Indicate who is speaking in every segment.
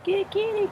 Speaker 1: Kitty, kitty.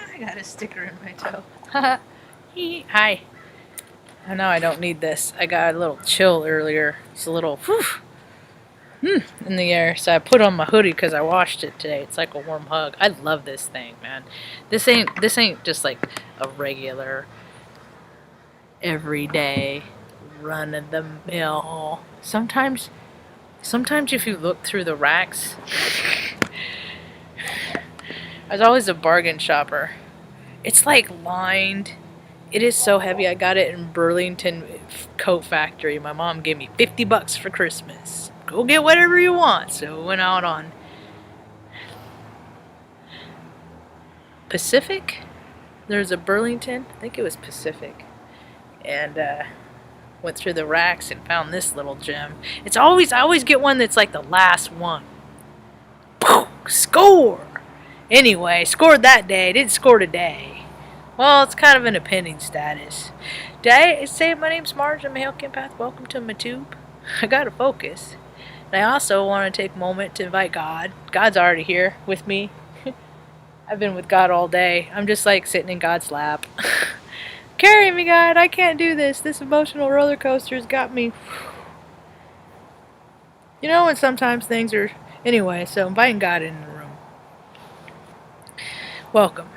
Speaker 1: I got a sticker in my toe. Hi. I know I don't need this. I got a little chill earlier. It's a little in the air. So I put on my hoodie because I washed it today. It's like a warm hug. I love this thing, man. This ain't just like a regular, everyday, run of the mill. Sometimes if you look through the racks, I was always a bargain shopper. It's like lined. It is so heavy. I got it in Burlington Coat Factory. My mom gave me $50 for Christmas. Go get whatever you want. So we went out on Pacific. There's a Burlington. I think it was Pacific. And went through the racks and found this little gem. I always get one that's like the last one. Boom! Score! Anyway, scored that day. Didn't score today. Well, it's kind of in a pending status. Did I say my name's Marge? I'm a Hail Path. Welcome to my tube. I gotta focus. And I also want to take a moment to invite God. God's already here with me. I've been with God all day. I'm just like sitting in God's lap. Carry me, God. I can't do this. This emotional roller coaster's got me. You know, when sometimes things are... Anyway, so inviting God in the room. Welcome.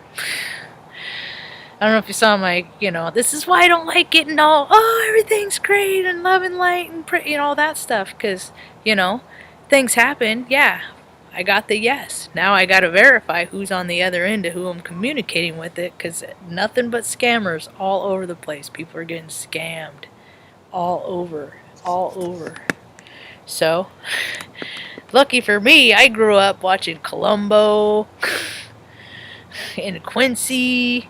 Speaker 1: I don't know if you saw my, this is why I don't like getting all, everything's great and love and light and, all that stuff. Because, things happen. Yeah, I got the yes. Now I got to verify who's on the other end of who I'm communicating with it. Because nothing but scammers all over the place. People are getting scammed all over. So, lucky for me, I grew up watching Columbo and Quincy.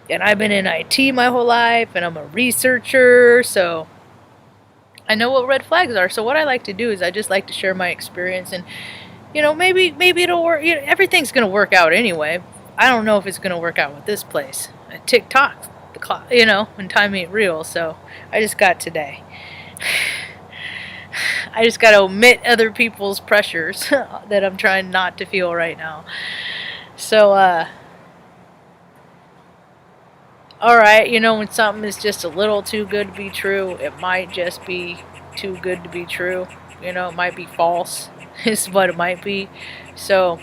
Speaker 1: And I've been in IT my whole life, and I'm a researcher, so I know what red flags are. So what I like to do is I just like to share my experience, and maybe it'll work. Everything's gonna work out anyway. I don't know if it's gonna work out with this place. TikTok, the clock, when time ain't real. So I just got today. I just got to omit other people's pressures that I'm trying not to feel right now. So, alright, when something is just a little too good to be true, it might just be too good to be true. It might be false, is what it might be. So,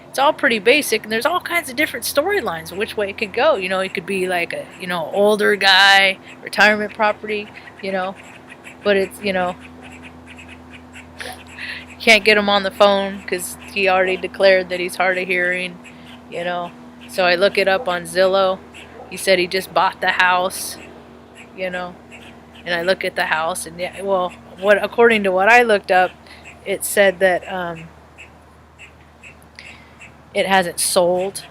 Speaker 1: it's all pretty basic, and there's all kinds of different storylines of which way it could go. It could be like a, older guy, retirement property, but it's, can't get him on the phone because he already declared that he's hard of hearing, So I look it up on Zillow. He said he just bought the house, and I look at the house, and according to what I looked up, it said that it hasn't sold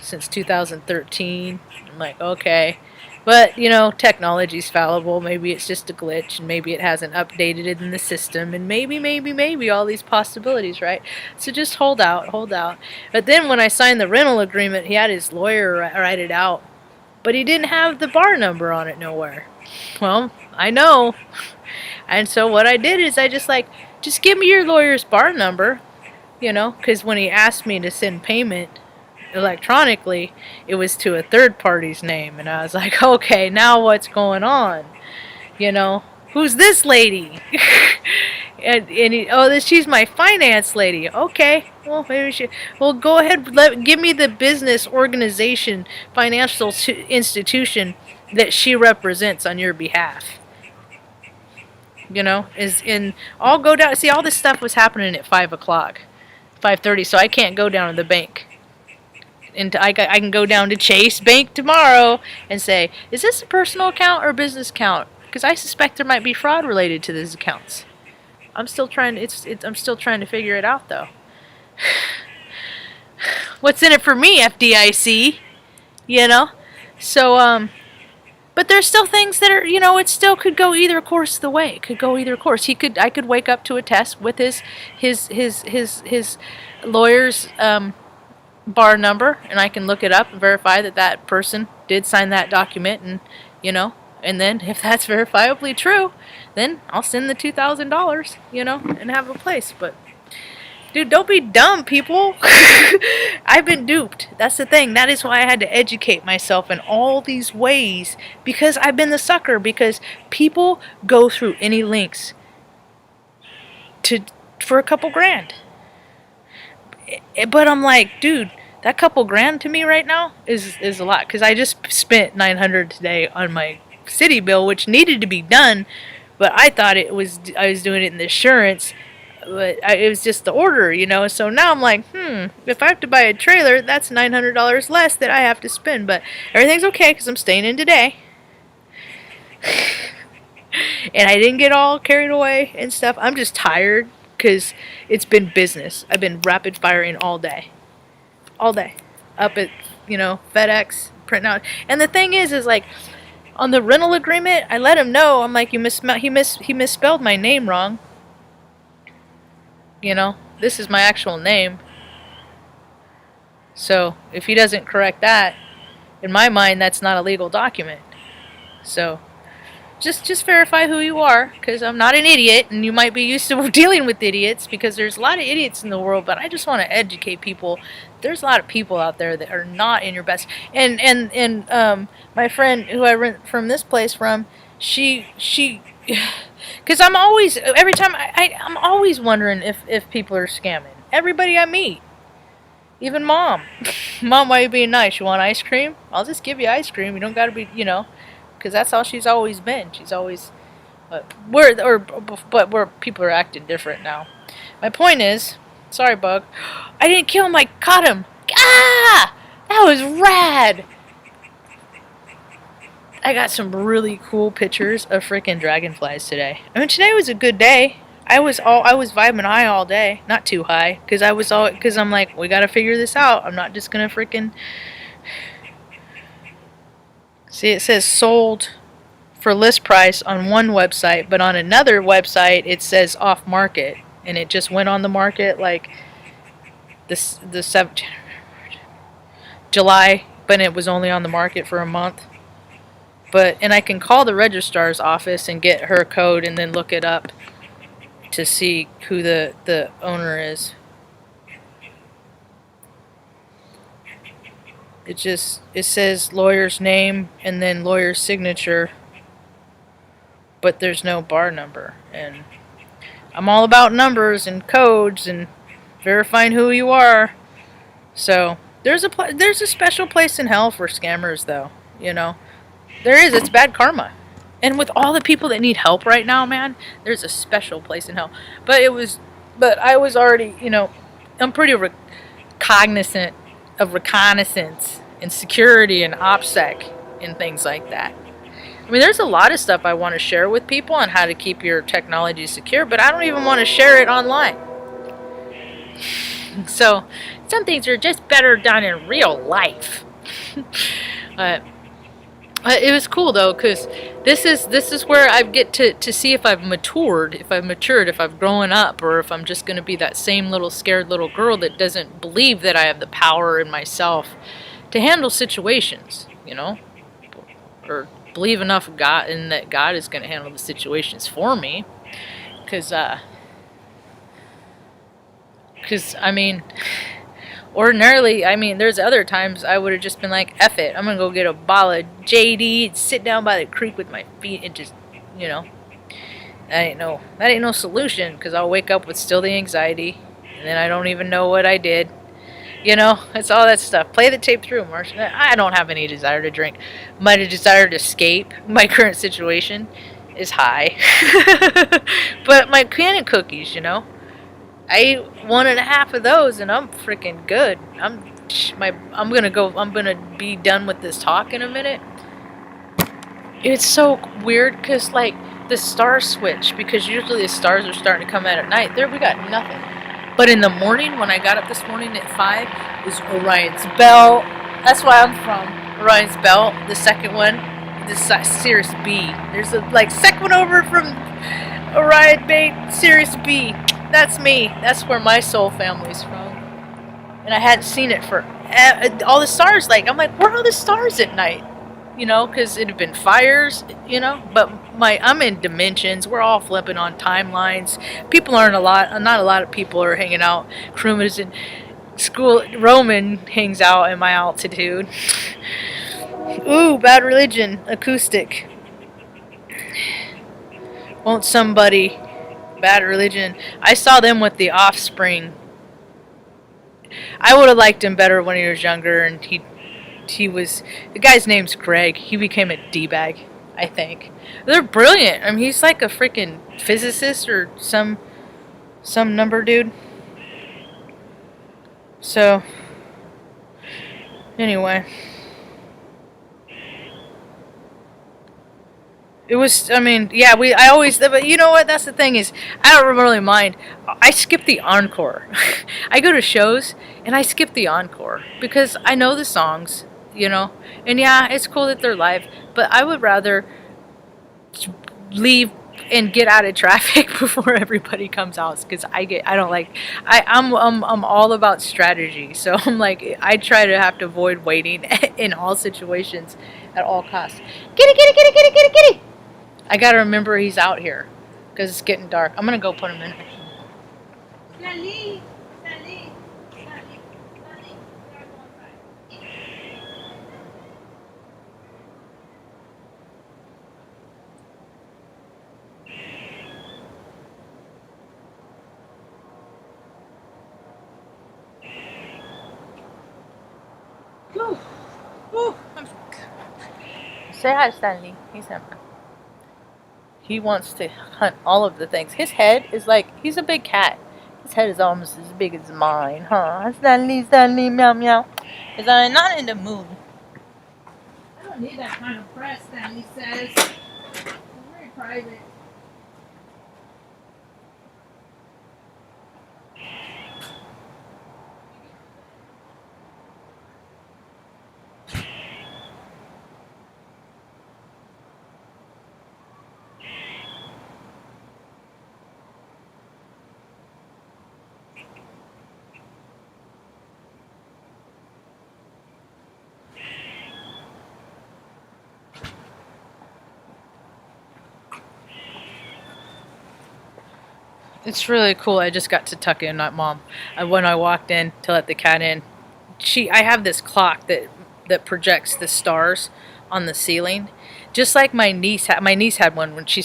Speaker 1: since 2013. I'm like, okay. But, technology's fallible. Maybe it's just a glitch, and maybe it hasn't updated it in the system, and maybe all these possibilities, right? So just hold out. But then when I signed the rental agreement, he had his lawyer write it out. But he didn't have the bar number on it nowhere. Well, I know. And so what I did is I just give me your lawyer's bar number, because when he asked me to send payment electronically, it was to a third party's name. And I was like, okay, now what's going on? Who's this lady? She's my finance lady. Okay, well, maybe go ahead, give me the business organization, financial institution that she represents on your behalf. I'll go down. See, all this stuff was happening at 5 o'clock, 5:30, so I can't go down to the bank. And I can go down to Chase Bank tomorrow and say, is this a personal account or a business account? Because I suspect there might be fraud related to these accounts. I'm still trying. I'm still trying to figure it out though. What's in it for me, FDIC? You know. So but there's still things that are, it still could go either course of the way. It could go either course. I could wake up to a test with his lawyer's bar number, and I can look it up and verify that that person did sign that document, and then if that's verifiably true, then I'll send the $2,000, and have a place. But dude, don't be dumb, people. I've been duped. That's the thing. That is why I had to educate myself in all these ways, because I've been the sucker, because people go through any lengths for a couple grand. But I'm like, dude, that couple grand to me right now is a lot, because I just spent $900 today on my city bill, which needed to be done, but I thought I was doing it in the insurance. But it was just the order, So now I'm like, if I have to buy a trailer, that's $900 less that I have to spend. But everything's okay because I'm staying in today. And I didn't get all carried away and stuff. I'm just tired because it's been business. I've been rapid firing all day. All day. Up at, FedEx, printing out. And the thing is like, on the rental agreement, I let him know. I'm like, he misspelled my name wrong. This is my actual name. So if he doesn't correct that, in my mind, that's not a legal document. So just verify who you are, because I'm not an idiot, and you might be used to dealing with idiots, because there's a lot of idiots in the world, but I just want to educate people. There's a lot of people out there that are not in your best. And my friend who I rent from this place from, she because I'm always, every time, I'm always wondering if people are scamming. Everybody I meet. Even Mom. Mom, why are you being nice? You want ice cream? I'll just give you ice cream. You don't got to be, because that's how she's always been. She's always, but where people are acting different now. My point is, sorry, Bug, I didn't kill him, I caught him. Ah! That was rad! I got some really cool pictures of freaking dragonflies today. I mean, today was a good day. I was vibing high all day, not too high, because I'm like, we gotta figure this out. I'm not just gonna freaking see. It says sold for list price on one website, but on another website it says off market, and it just went on the market like the 7th July, but it was only on the market for a month. And I can call the registrar's office and get her code and then look it up to see who the owner is. It says lawyer's name and then lawyer's signature, but there's no bar number. And I'm all about numbers and codes and verifying who you are. So there's a special place in hell for scammers, though. There is. It's bad karma. And with all the people that need help right now, man, there's a special place in hell. But I was already, I'm pretty cognizant of reconnaissance and security and OPSEC and things like that. I mean, there's a lot of stuff I want to share with people on how to keep your technology secure, but I don't even want to share it online. So, some things are just better done in real life. It was cool though, because this is where I get to see if I've matured, if I've grown up, or if I'm just going to be that same little scared little girl that doesn't believe that I have the power in myself to handle situations, or believe enough God in that God is going to handle the situations for me, because I mean, ordinarily, I mean, there's other times I would have just been like, F it, I'm going to go get a bottle of JD and sit down by the creek with my feet and just, that ain't no solution, because I'll wake up with still the anxiety, and then I don't even know what I did. It's all that stuff. Play the tape through, Marge. I don't have any desire to drink. My desire to escape my current situation is high. But my can of cookies, I ate 1.5 of those and I'm freaking good. I'm gonna be done with this talk in a minute. It's so weird because, like, the star switch, because usually the stars are starting to come out at night. There we got nothing. But in the morning, when I got up this morning at 5, it was Orion's Belt. That's why I'm from. Orion's Belt, the second one, the Sirius B. There's a second one over from Orion Bait, Sirius B. That's me. That's where my soul family's from. And I hadn't seen it for all the stars. I'm like, where are all the stars at night? Because it had been fires, But I'm in dimensions. We're all flipping on timelines. People aren't not a lot of people are hanging out. Crewmen in school. Roman hangs out in my altitude. Ooh, Bad Religion, acoustic. Won't somebody, Bad Religion. I saw them with The Offspring. I would have liked him better when he was younger, and he was, the guy's name's Greg. He became a D-bag, I think. They're brilliant. I mean, he's like a freaking physicist or some number dude. So, anyway. It was, I mean, yeah, I always, but you know what, that's the thing is, I don't really mind. I skip the encore. I go to shows, and I skip the encore, because I know the songs, and yeah, it's cool that they're live, but I would rather leave and get out of traffic before everybody comes out, because I'm all about strategy, so I'm like, I try to have to avoid waiting in all situations at all costs. Kitty, kitty, kitty, kitty, kitty, kitty! I gotta remember he's out here, because it's getting dark. I'm gonna go put him in. Say hi, Stanley. He's not. He wants to hunt all of the things. His head is he's a big cat. His head is almost as big as mine, huh? Stanley, meow, meow. Because I'm not in the mood. I don't need that kind of press, Stanley says. I'm very private. It's really cool. I just got to tuck in my mom. When I walked in to let the cat in, I have this clock that projects the stars on the ceiling, just like my niece. My niece had one when she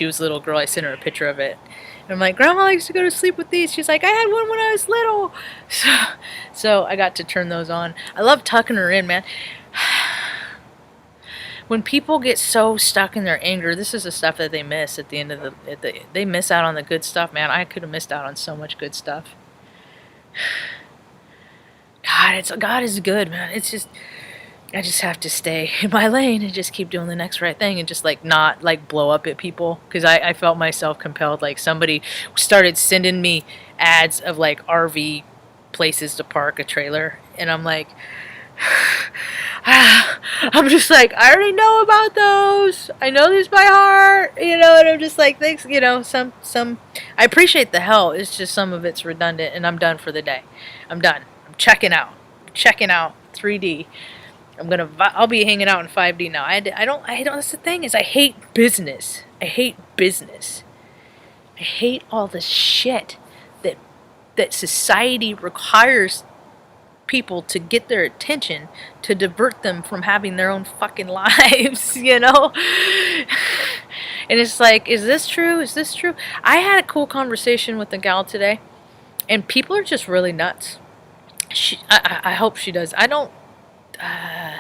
Speaker 1: was a little girl. I sent her a picture of it. And I'm like, Grandma likes to go to sleep with these. She's like, I had one when I was little. So I got to turn those on. I love tucking her in, man. When people get so stuck in their anger, this is the stuff that they miss at the end of they miss out on the good stuff, man. I could have missed out on so much good stuff. God is good, man. It's just, I just have to stay in my lane and just keep doing the next right thing and just not blow up at people, because I felt myself compelled. Somebody started sending me ads of RV places to park a trailer, and I'm like, I'm just like, I already know about those. I know this by heart, and I'm just like, thanks, some. I appreciate the hell. It's just some of it's redundant, and I'm done for the day. I'm done. I'm checking out 3D. I'll be hanging out in 5D now. I don't. That's the thing is, I hate business. I hate all the shit that society requires people to get their attention, to divert them from having their own fucking lives, And it's like, is this true? I had a cool conversation with a gal today, and people are just really nuts. I hope she does. I don't, I'm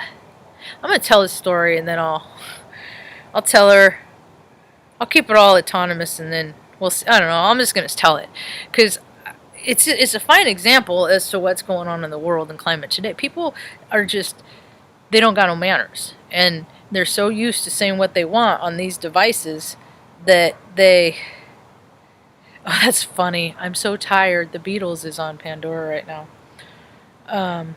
Speaker 1: gonna tell this story, and then I'll tell her, I'll keep it all autonomous, and then we'll see. I don't know, I'm just gonna tell it, because it's a fine example as to what's going on in the world and climate today. People are just, they don't got no manners, and they're so used to saying what they want on these devices that they. Oh, that's funny. I'm so tired. The Beatles is on Pandora right now. Um,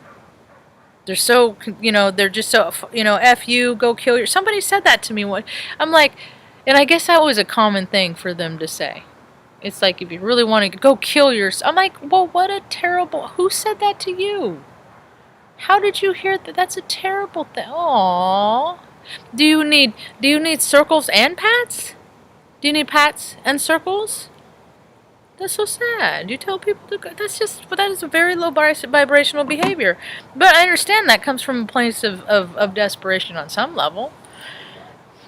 Speaker 1: they're so, they're just so, F you, go kill your. Somebody said that to me. What? I'm like, and I guess that was a common thing for them to say. It's like, if you really want to go kill yourself. I'm like, well, what a terrible. Who said that to you? How did you hear that? That's a terrible thing. Aww. Do you need circles and pats? Do you need pats and circles? That's so sad. You tell people that is a very low vibrational behavior. But I understand that comes from a place of desperation on some level.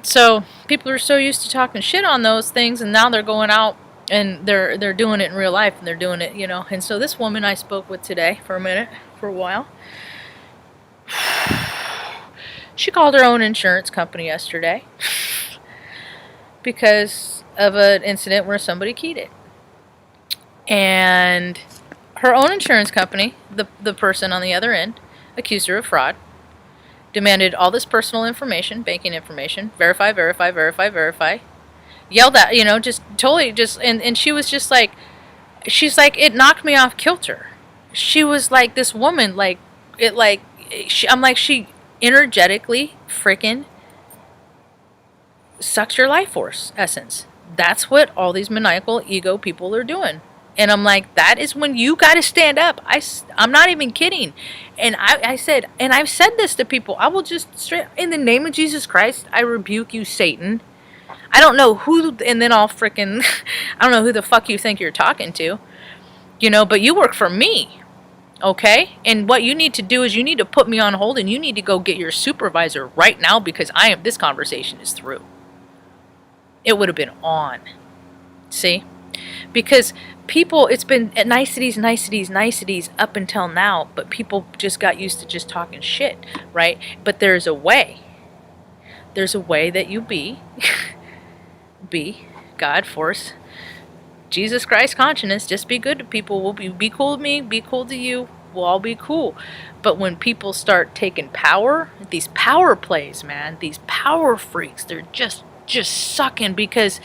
Speaker 1: So people are so used to talking shit on those things, and now they're going out and they're doing it in real life, and they're doing it, And so this woman I spoke with today for a while, she called her own insurance company yesterday because of an incident where somebody keyed it. And her own insurance company, the person on the other end, accused her of fraud, demanded all this personal information, banking information, verify, yelled at, just totally and she was just like, she's like, it knocked me off kilter. She was like, this woman, like, I'm like, she energetically freaking sucks your life force essence. That's what all these maniacal ego people are doing. And I'm like, that is when you got to stand up. I'm not even kidding. And I said, and I've said this to people, I will just straight, in the name of Jesus Christ, I rebuke you, Satan. I don't know who, and then I'll freaking, I don't know who the fuck you think you're talking to, but you work for me. Okay? And what you need to do is you need to put me on hold, and you need to go get your supervisor right now, because this conversation is through. It would have been on. See? Because people, it's been niceties up until now, but people just got used to just talking shit, right? But there's a way. There's a way that you be God, force, Jesus Christ consciousness, just be good to people. We'll be cool to me, be cool to you, we'll all be cool. But when people start taking power, these power plays, man, these power freaks, they're just sucking, because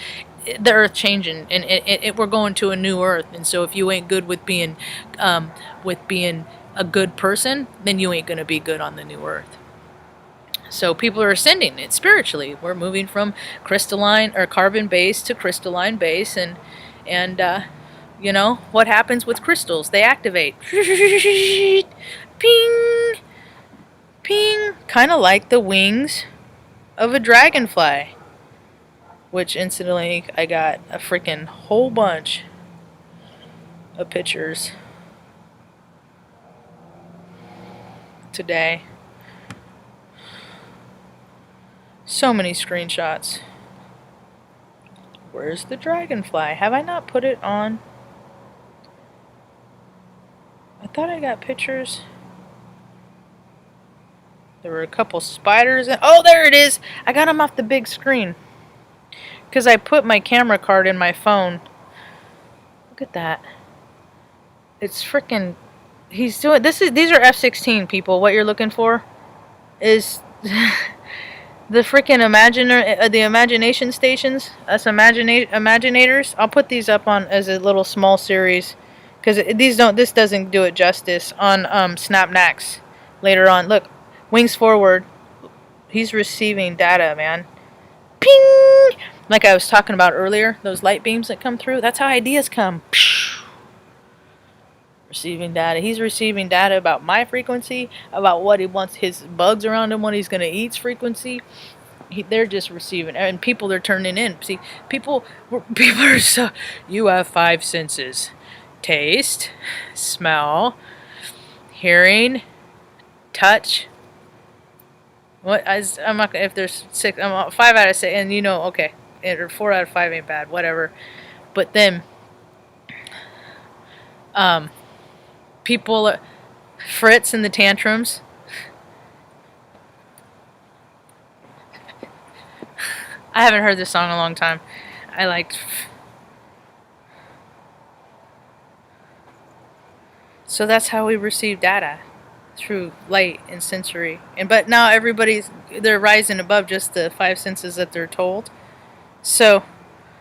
Speaker 1: the earth changing, and we're going to a new earth. And so if you ain't good with being a good person, then you ain't going to be good on the new earth. So people are ascending it spiritually. We're moving from crystalline or carbon base to crystalline base, and what happens with crystals? They activate. Ping, ping, kind of like the wings of a dragonfly. Which, incidentally, I got a freaking whole bunch of pictures today. So many screenshots. Where's the dragonfly? Have I not put it on? I thought I got pictures. There were a couple spiders. Oh, there it is! I got them off the big screen. Because I put my camera card in my phone. Look at that. It's freaking... He's doing... These are F-16, people. What you're looking for is... the freaking the imagination stations. Us imaginators. I'll put these up on as a little small series. Because this doesn't do it justice. On Snapnax later on. Look. Wings forward. He's receiving data, man. Ping! Like I was talking about earlier, those light beams that come through, that's how ideas come. Receiving data. He's receiving data about my frequency, about what he wants, his bugs around him, what he's going to eat's frequency. They're just receiving, and people, they're turning in. See, people are so, you have 5 senses. Taste, smell, hearing, touch. I'm not gonna, if there's 6, I'm 5 out of 6, and okay, or 4 out of 5 ain't bad, whatever. But then, people, Fritz and the tantrums. I haven't heard this song in a long time. I liked. So that's how we receive data. Through light and sensory, but now they're rising above just the 5 senses that they're told. So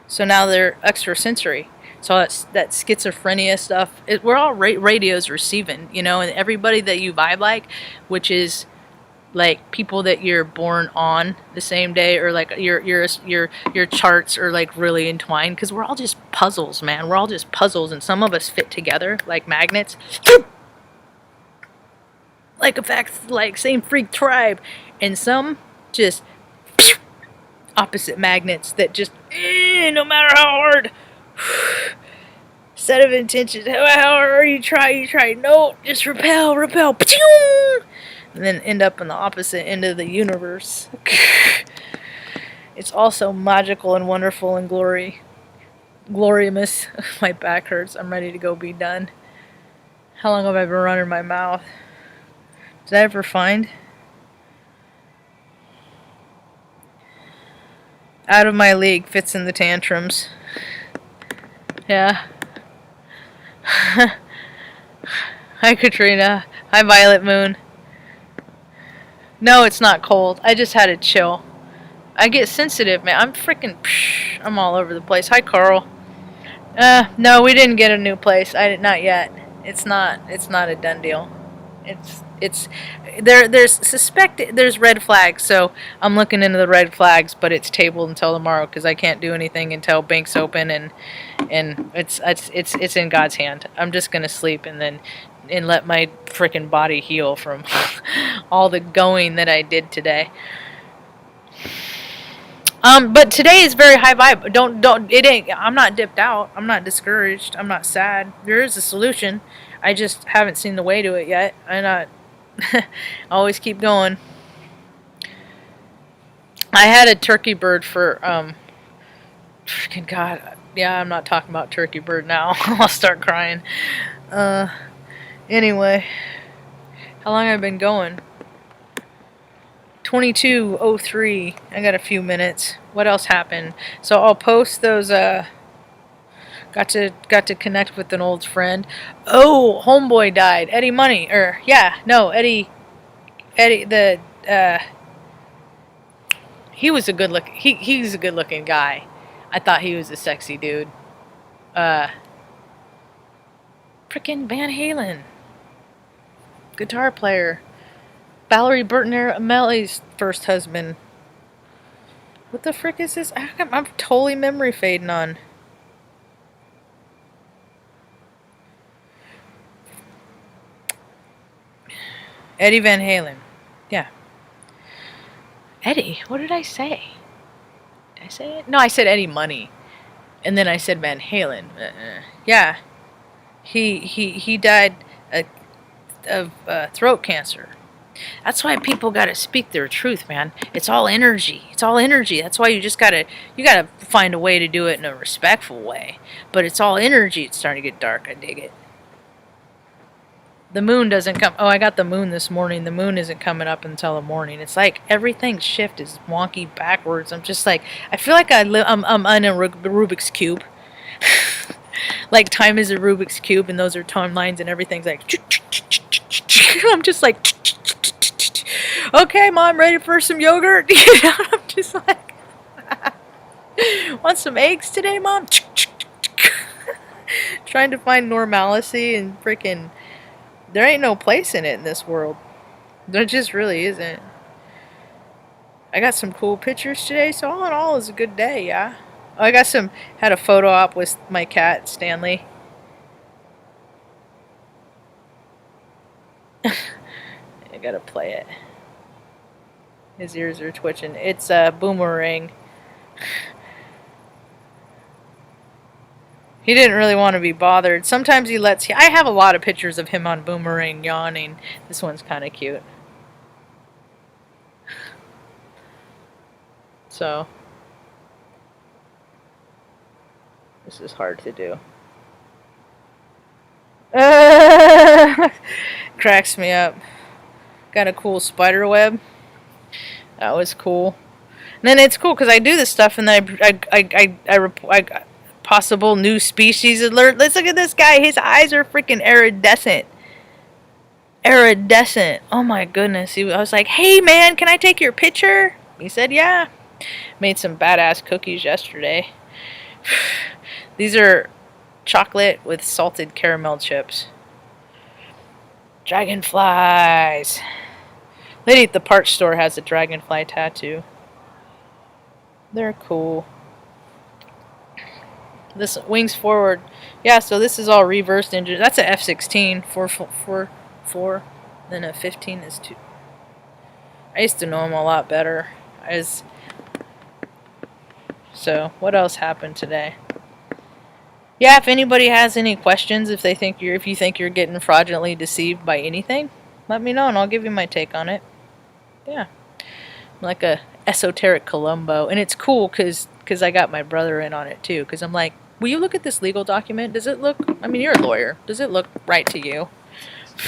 Speaker 1: So now they're extrasensory. So that schizophrenia stuff, we're all radios receiving, you know, and everybody that you vibe like, which is like people that you're born on the same day, or like your charts are like really entwined, because we're all just puzzles, man. We're all just puzzles, and some of us fit together like magnets, like a fact, like same freak tribe, and some just opposite magnets that just no matter how hard set of intentions, how hard you try, no, just repel, and then end up on the opposite end of the universe. It's also magical and wonderful and glorious. My back hurts. I'm ready to go be done. How long have I been running my mouth? Did I ever find? Out of my league, fits in the tantrums. Yeah. Hi, Katrina. Hi, Violet Moon. No, it's not cold. I just had a chill. I get sensitive, man. I'm freaking... I'm all over the place. Hi, Carl. No, we didn't get a new place. Not yet. It's not a done deal. There's red flags, so I'm looking into the red flags, but it's tabled until tomorrow because I can't do anything until banks open, and it's in God's hand. I'm just gonna sleep and let my freaking body heal from all the going that I did today. But today is very high vibe. I'm not dipped out. I'm not discouraged. I'm not sad. There is a solution. I just haven't seen the way to it yet. Always keep going. I had a turkey bird for, freaking God. Yeah, I'm not talking about turkey bird now. I'll start crying. Anyway. How long have I been going? 22:03. I got a few minutes. What else happened? So I'll post those, got to connect with an old friend. Oh, homeboy died. Eddie Money. Eddie he was a good look. He's a good looking guy. I thought he was a sexy dude. Frickin' Van Halen. Guitar player. Valerie Bertinelli's first husband. What the frick is this? I'm totally memory fading on. Eddie Van Halen. Yeah. Eddie? What did I say? Did I say it? No, I said Eddie Money. And then I said Van Halen. Yeah. He died of throat cancer. That's why people gotta speak their truth, man. It's all energy. It's all energy. That's why you gotta find a way to do it in a respectful way. But it's all energy. It's starting to get dark. I dig it. The moon doesn't come. Oh, I got the moon this morning. The moon isn't coming up until the morning. It's like everything's shift is wonky backwards. I'm just like, I feel like I'm in a Rubik's Cube. Like time is a Rubik's Cube, and those are timelines, and everything's like. I'm just like. Okay, Mom, ready for some yogurt? I'm just like, want some eggs today, Mom? Trying to find normalcy, and freaking, there ain't no place in it in this world. There just really isn't. I got some cool pictures today, so all in all, it's a good day, yeah. Oh, I had a photo op with my cat, Stanley. I gotta play it. His ears are twitching. It's a boomerang. He didn't really want to be bothered. Sometimes he lets... I have a lot of pictures of him on boomerang yawning. This one's kind of cute. So... this is hard to do. Cracks me up. Got a cool spider web. That was cool. And then it's cool because I do this stuff, and then I possible new species alert. Let's look at this guy. His eyes are freaking iridescent. Iridescent. Oh my goodness. I was like, hey man, can I take your picture? He said, yeah. Made some badass cookies yesterday. These are chocolate with salted caramel chips. Dragonflies. Lady at the parts store has a dragonfly tattoo. They're cool. This wings forward. Yeah, so this is all reversed engine. That's a F-16. 4. Then a 15 is 2. I used to know them a lot better. So, what else happened today? Yeah, if anybody has any questions, if you think you're getting fraudulently deceived by anything, let me know and I'll give you my take on it. Yeah. I'm like a esoteric Columbo, and it's cool because I got my brother in on it too, because I'm like, will you look at this legal document? Does it look, I mean, you're a lawyer. Does it look right to you?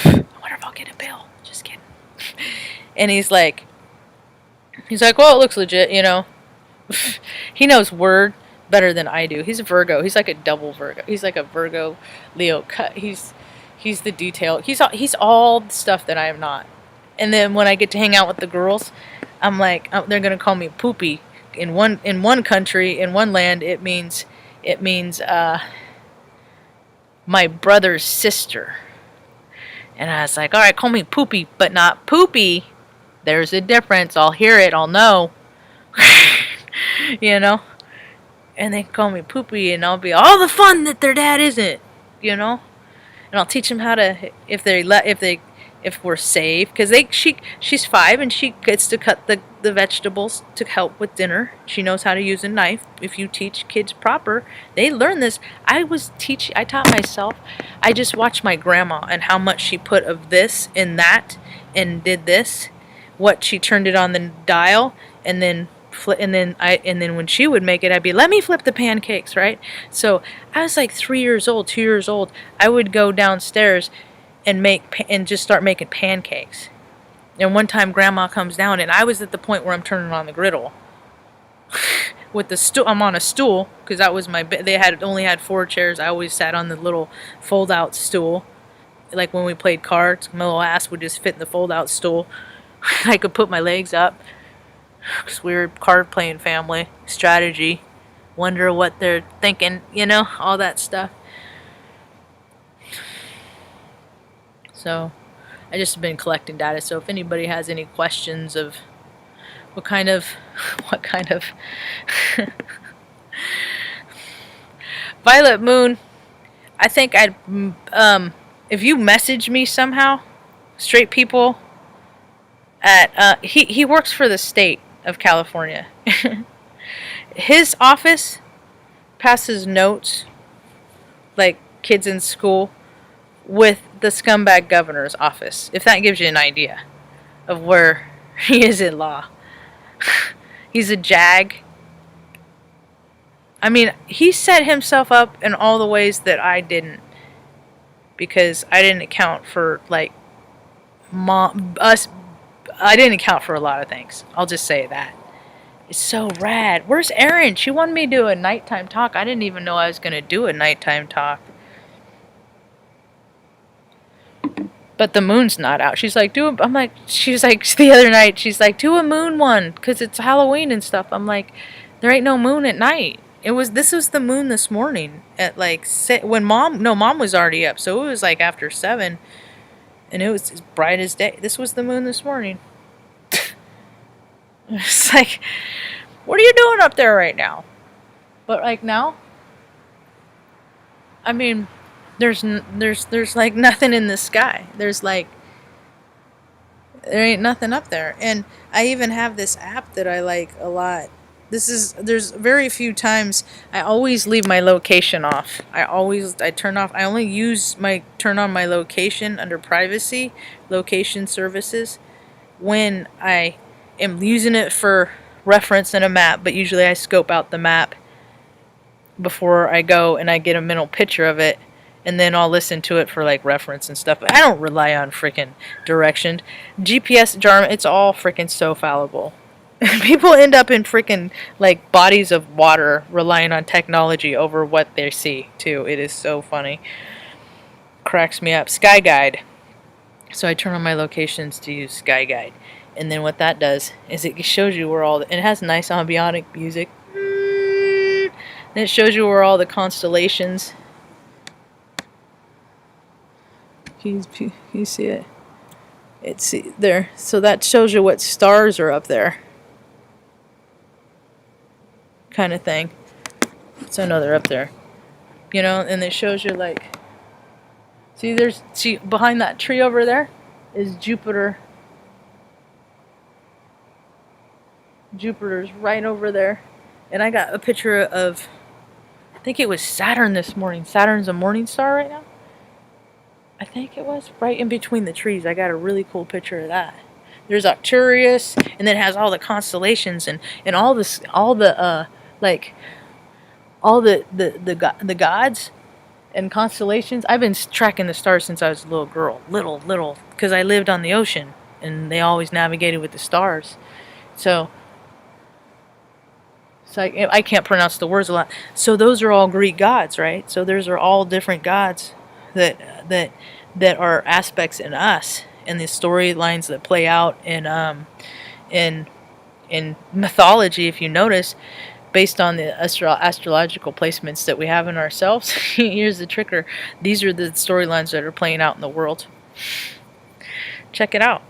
Speaker 1: I wonder if I'll get a bill. Just kidding. And he's like, well, it looks legit, you know. He knows Word better than I do. He's a Virgo. He's like a double Virgo. He's like a Virgo Leo cut. He's the detail. He's all the stuff that I am not. And then when I get to hang out with the girls, I'm like, they're gonna call me Poopy. In one country, in one land, it means my brother's sister. And I was like, all right, call me Poopy, but not Poopy. There's a difference. I'll hear it. I'll know. You know? And they call me Poopy, and I'll be all the fun that their dad isn't. You know? And I'll teach them how to, if we're safe, because she's 5 and she gets to cut the vegetables to help with dinner. She knows how to use a knife. If you teach kids proper, they learn this. I taught myself. I just watched my grandma and how much she put of this and that and did this, what she turned it on the dial, and then when she would make it, I'd be, let me flip the pancakes, right? So I was like 3 years old, 2 years old. I would go downstairs and just start making pancakes. And one time Grandma comes down, and I was at the point where I'm turning on the griddle with the stool. I'm on a stool because that was my bed. They only had 4 chairs. I always sat on the little fold-out stool. Like when we played cards, my little ass would just fit in the fold-out stool. I could put my legs up. Because we were card-playing family, strategy, wonder what they're thinking, you know, all that stuff. So, I just been collecting data. So if anybody has any questions of what kind of Violet Moon, I think if you message me somehow, straight people he works for the state of California. His office passes notes, like kids in school, with the scumbag governor's office, if that gives you an idea of where he is in law. He's a jag. I mean, he set himself up in all the ways that I didn't, because I didn't account for, like, I didn't account for a lot of things. I'll just say that. It's so rad. Where's Erin? She wanted me to do a nighttime talk. I didn't even know I was going to do a nighttime talk. But the moon's not out. She's like, she's like, the other night, she's like, do a moon one, because it's Halloween and stuff. I'm like, there ain't no moon at night. This was the moon this morning at like, Mom was already up, so it was like after 7, and it was as bright as day. This was the moon this morning. It's like, what are you doing up there right now? But like now, I mean, there's like nothing in the sky. There ain't nothing up there. And I even have this app that I like a lot. There's very few times, I always leave my location off. I turn only turn on my location under privacy, location services, when I am using it for reference in a map, but usually I scope out the map before I go and I get a mental picture of it, and then I'll listen to it for like reference and stuff. But I don't rely on freaking direction. GPS, Jarman, it's all freaking so fallible. People end up in freaking like bodies of water relying on technology over what they see too. It is so funny. Cracks me up. Sky Guide. So I turn on my locations to use Sky Guide. And then what that does is it shows you where it has nice ambient music. And it shows you where all the constellations. Can you see it? It's there. So that shows you what stars are up there. Kind of thing. So I know they're up there. You know, and it shows you like, see behind that tree over there is Jupiter. Jupiter's right over there. And I got a picture of, I think it was Saturn this morning. Saturn's a morning star right now. I think it was right in between the trees. I got a really cool picture of that. There's Arcturus, and then it has all the constellations and all this, all the like all the gods and constellations. I've been tracking the stars since I was a little girl, little, because I lived on the ocean and they always navigated with the stars. So I can't pronounce the words a lot. So those are all Greek gods, right? So those are all different gods that are aspects in us, and the storylines that play out in mythology. If you notice, based on the astrological placements that we have in ourselves, here's the tricker. These are the storylines that are playing out in the world. Check it out.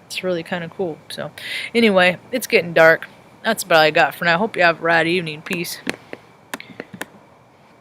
Speaker 1: It's really kind of cool. So anyway, it's getting dark. That's about all I got for now. Hope you have a rad evening. Peace.